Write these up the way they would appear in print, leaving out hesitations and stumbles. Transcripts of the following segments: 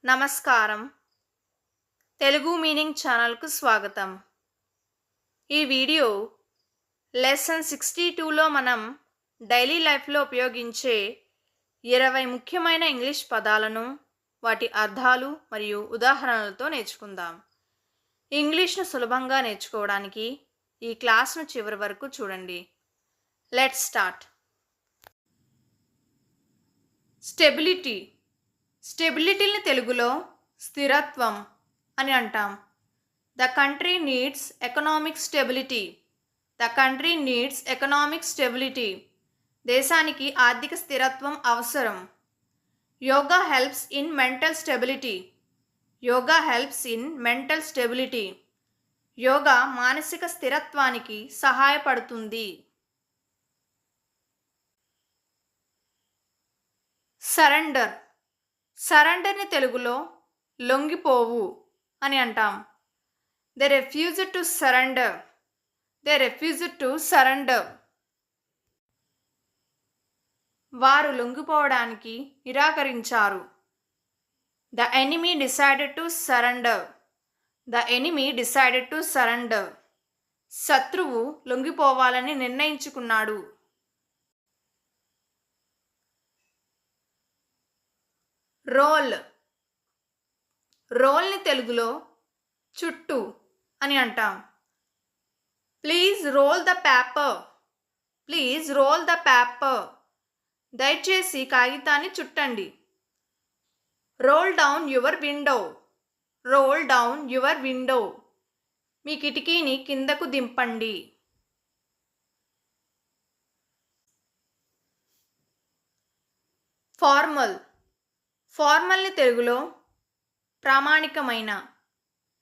నమస్కారం. తెలుగు మీనింగ్ ఛానల్కు స్వాగతం. ఈ వీడియో లెసన్ 62లో మనం డైలీ లైఫ్లో ఉపయోగించే 20 ముఖ్యమైన ఇంగ్లీష్ పదాలను, వాటి అర్థాలు మరియు ఉదాహరణలతో నేర్చుకుందాం. ఇంగ్లీష్ను సులభంగా నేర్చుకోవడానికి ఈ క్లాస్ను చివరి వరకు చూడండి. Let's start. స్టెబిలిటీ. స్టెబిలిటీని తెలుగులో స్థిరత్వం అని అంటాం. The country needs economic stability. The country needs economic stability. దేశానికి ఆర్థిక స్థిరత్వం అవసరం. Yoga helps in mental stability. Yoga helps in mental stability. యోగా మానసిక స్థిరత్వానికి సహాయపడుతుంది. సరెండర్. సరెండర్ని తెలుగులో లొంగిపోవు అని అంటాం. They refused to surrender. They refused to surrender. వారు లొంగిపోవడానికి నిరాకరించారు. The enemy decided to surrender. The enemy decided to surrender. శత్రువు లొంగిపోవాలని నిర్ణయించుకున్నాడు. రోల్. రోల్ని తెలుగులో చుట్టు అని అంటాం. Please roll the paper. Please roll the paper. దయచేసి కాగితాన్ని చుట్టండి. Roll down your window. Roll down your window. మీ కిటికీని కిందకు దింపండి. ఫార్మల్. ఫార్మల్ని తెలుగులో ప్రామాణికమైన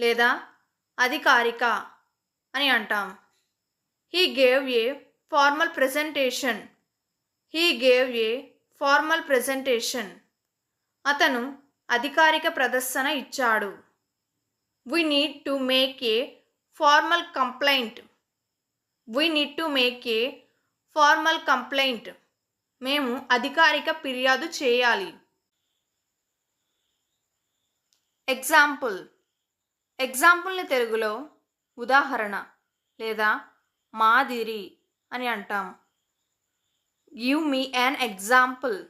లేదా అధికారిక అని అంటాం. He gave a formal presentation. He gave a formal presentation. అతను అధికారిక ప్రదర్శన ఇచ్చాడు. We need to make a formal complaint. We need to make a formal complaint. మేము అధికారిక ఫిర్యాదు చేయాలి. ఎగ్జాంపుల్. ఎగ్జాంపుల్ని తెలుగులో ఉదాహరణ లేదా మాదిరి అని అంటాం. Give me an example.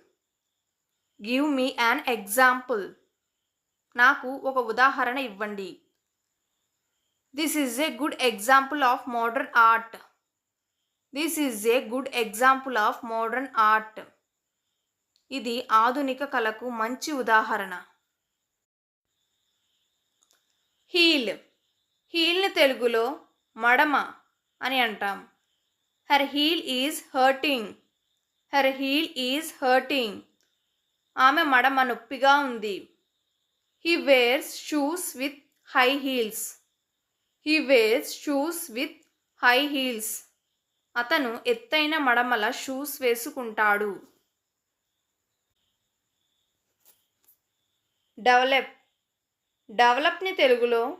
Give me an example. నాకు ఒక ఉదాహరణ ఇవ్వండి. This is a good example of modern art. This is a good example of modern art. ఇది ఆధునిక కళకు మంచి ఉదాహరణ. హీల్. హీల్ని తెలుగులో మడమ అని అంటాం. Her heel is hurting. Her heel is hurting. ఆమె మడమ నొప్పిగా ఉంది. He wears shoes with high heels. He wears shoes with high heels. అతను ఎత్తైన మడమల షూస్ వేసుకుంటాడు. డెవలప్. డెవలప్ని తెలుగులో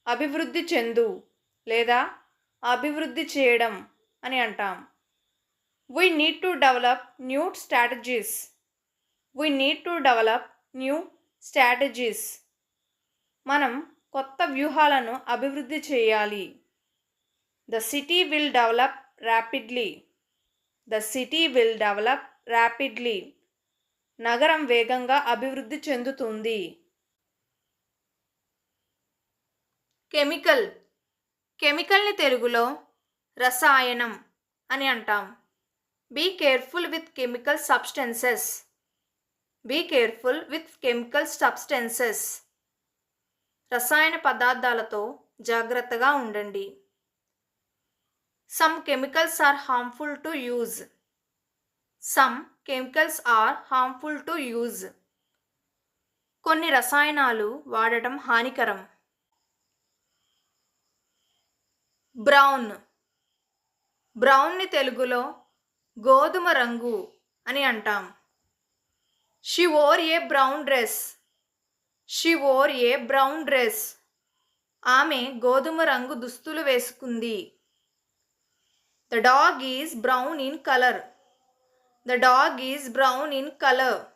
అభివృద్ధి చెందు లేదా అభివృద్ధి చేయడం అని అంటాం. We need to develop new strategies. We need to develop new strategies. మనం కొత్త వ్యూహాలను అభివృద్ధి చేయాలి. The city will develop rapidly. The city will develop rapidly. నగరం వేగంగా అభివృద్ధి చెందుతుంది. కెమికల్. కెమికల్ని తెలుగులో రసాయనం అని అంటాం. Be careful with chemical substances. Be careful with chemical substances. రసాయన పదార్థాలతో జాగ్రత్తగా ఉండండి. Some chemicals are harmful to use. Some chemicals are harmful to use. కొన్ని రసాయనాలు వాడటం హానికరం. బ్రౌన్. బ్రౌన్ని తెలుగులో గోధుమ రంగు అని అంటాం. She wore A brown dress. She wore A brown dress. ఆమె గోధుమ రంగు దుస్తులు వేసుకుంది. The dog is brown in colour. The dog is brown in colour.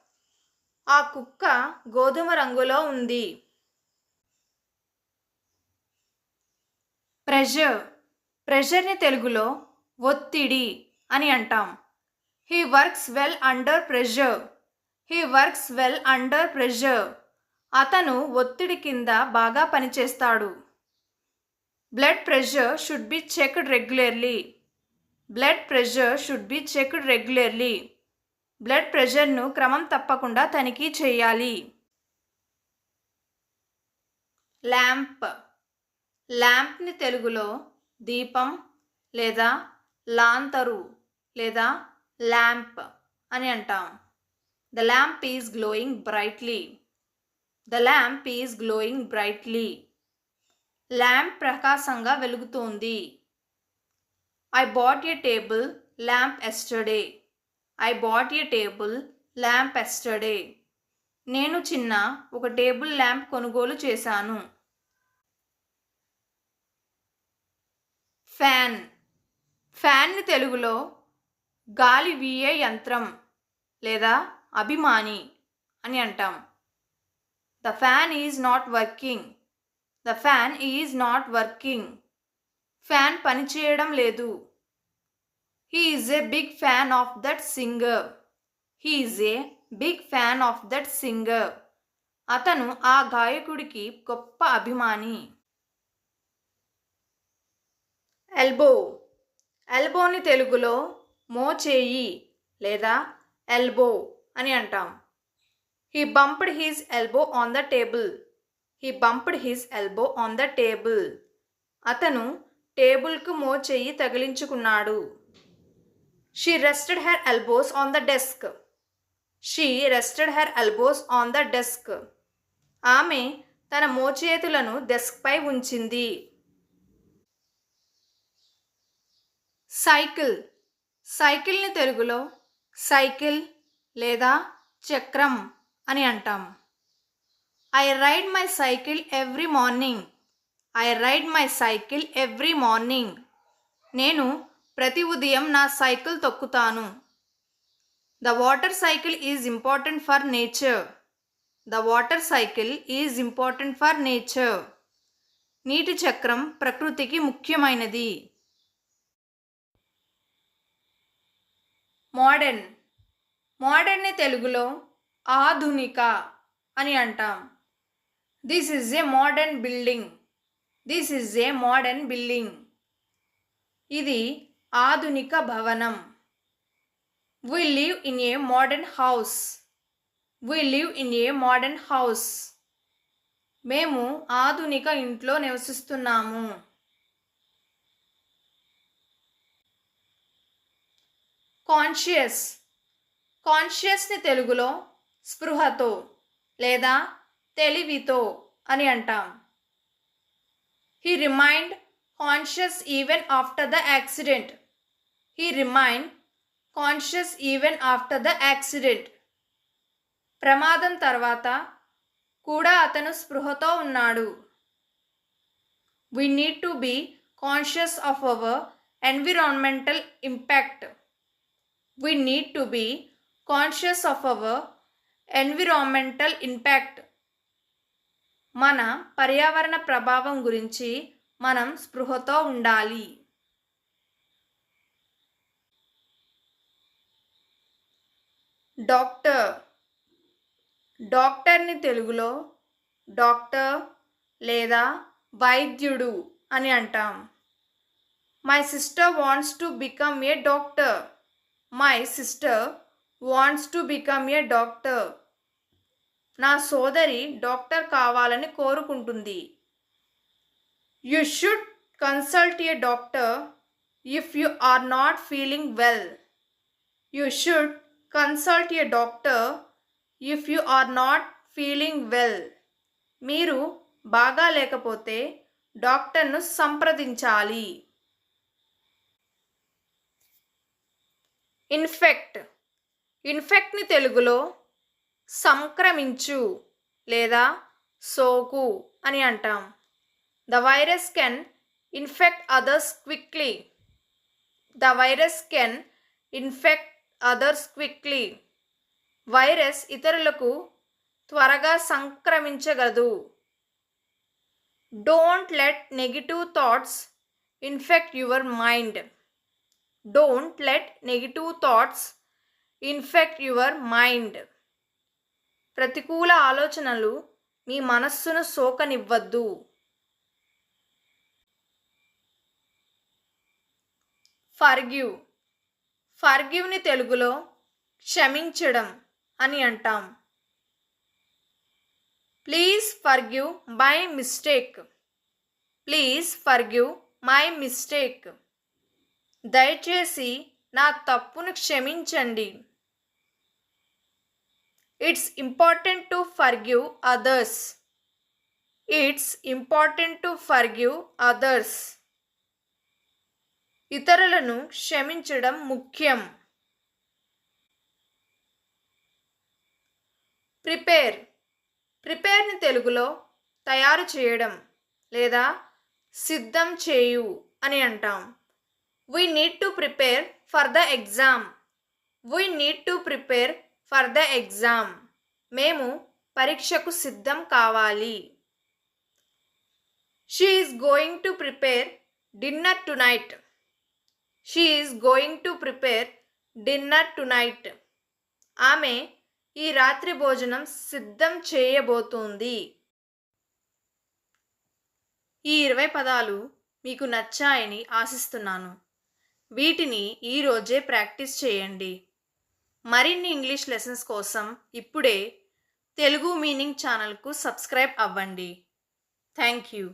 ఆ కుక్క గోధుమ రంగులో ఉంది. ప్రెషర్. ప్రెషర్ని తెలుగులో ఒత్తిడి అని అంటాం. He works well under pressure. He works well under pressure. అతను ఒత్తిడి కింద బాగా పనిచేస్తాడు. Blood pressure should be checked regularly. Blood pressure should be checked regularly. Blood ప్రెషర్ను క్రమం తప్పకుండా తనిఖీ చేయాలి. ల్యాంప్. ల్యాంప్ని తెలుగులో దీపం లేదా లాంతరు లేదా ల్యాంప్ అని అంటాం. The lamp is glowing brightly. The lamp is glowing brightly. Lamp ప్రకాశంగా వెలుగుతోంది. I bought a table lamp yesterday. I bought a table lamp yesterday. నేను చిన్న ఒక టేబుల్ ల్యాంప్ కొనుగోలు చేశాను. ఫ్యాన్. ఫ్యాన్ని తెలుగులో గాలి వీయే యంత్రం లేదా అభిమాని అని అంటాం. The fan is not working. The fan is not working. Fan పనిచేయడం లేదు. He is a big fan of that singer. He is a big fan of that singer. అతను ఆ గాయకుడికి గొప్ప అభిమాని. ఎల్బో. ఎల్బోని తెలుగులో మోచేయి లేదా ఎల్బో అని అంటాం. He bumped his elbow on the table. He bumped his elbow on the table. అతను టేబుల్కు మోచేయి తగిలించుకున్నాడు. She rested her elbows on the desk. She rested her elbows on the desk. ఆమె తన మోచేతులను డెస్క్పై ఉంచింది. సైకిల్. సైకిల్ని తెలుగులో సైకిల్ లేదా చక్రం అని అంటాం. I ride my cycle every morning. I ride my cycle every morning. నేను ప్రతి ఉదయం నా సైకిల్ తొక్కుతాను. The water cycle is important for nature. The water cycle is important for nature. నీటి చక్రం ప్రకృతికి ముఖ్యమైనది. మోడర్న్. మోడర్న్ని తెలుగులో ఆధునిక అని అంటాం. This is a modern building. This is a modern building. ఇది ఆధునిక భవనం. We live in a modern house. We live in a modern house. మేము ఆధునిక ఇంట్లో నివసిస్తున్నాము. కాన్షియస్. కాన్షియస్ని తెలుగులో స్పృహతో లేదా తెలివితో అని అంటాం. He remained conscious even after the accident. He remained conscious even after the accident. ప్రమాదం తర్వాత కూడా అతను స్పృహతో ఉన్నాడు. We need to be conscious of our environmental impact. We need to be conscious of our environmental impact. మన పర్యావరణ ప్రభావం గురించి మనం స్పృహతో ఉండాలి. డాక్టర్. డాక్టర్ని తెలుగులో డాక్టర్ లేదా వైద్యుడు అని అంటాం. My sister wants to become a doctor. My sister wants to become a doctor. నా సోదరి డాక్టర్ కావాలని కోరుకుంటుంది. You should consult a doctor if you are not feeling well. You should consult a doctor if you are not feeling well. మీరు బాగా లేకపోతే డాక్టర్ను సంప్రదించాలి. Infect. ఇన్ఫెక్ట్ని తెలుగులో సంక్రమించు లేదా సోకు అని అంటాం. The virus can infect others quickly. The virus can infect others quickly. Virus ఇతరులకు త్వరగా సంక్రమించగలదు. Don't let negative thoughts infect your mind. Don't let negative thoughts infect your mind. ప్రతికూల ఆలోచనలు మీ మనస్సును సోకనివ్వద్దు. ఫర్గివ్. ఫర్గివ్ని తెలుగులో క్షమించడం అని అంటాం. Please forgive my mistake. Please forgive my mistake. దయచేసి నా తప్పును క్షమించండి. It's important to forgive others. It's important to forgive others. ఇతరులను క్షమించడం ముఖ్యం. ప్రిపేర్. ప్రిపేర్ని తెలుగులో తయారు చేయడం లేదా సిద్ధం చేయు అని అంటాం. We need to prepare for the exam. We need to prepare for the exam. మేము పరీక్షకు సిద్ధం కావాలి. She is going to prepare dinner tonight. She is going to prepare dinner tonight. ఆమె ఈ రాత్రి భోజనం సిద్ధం చేయబోతోంది. ఈ 20 పదాలు మీకు నచ్చాయని ఆశిస్తున్నాను. వీటిని ఈరోజే ప్రాక్టీస్ చేయండి. మరిన్ని ఇంగ్లీష్ లెసన్స్ కోసం ఇప్పుడే తెలుగు మీనింగ్ ఛానల్కు సబ్స్క్రైబ్ అవ్వండి. Thank you.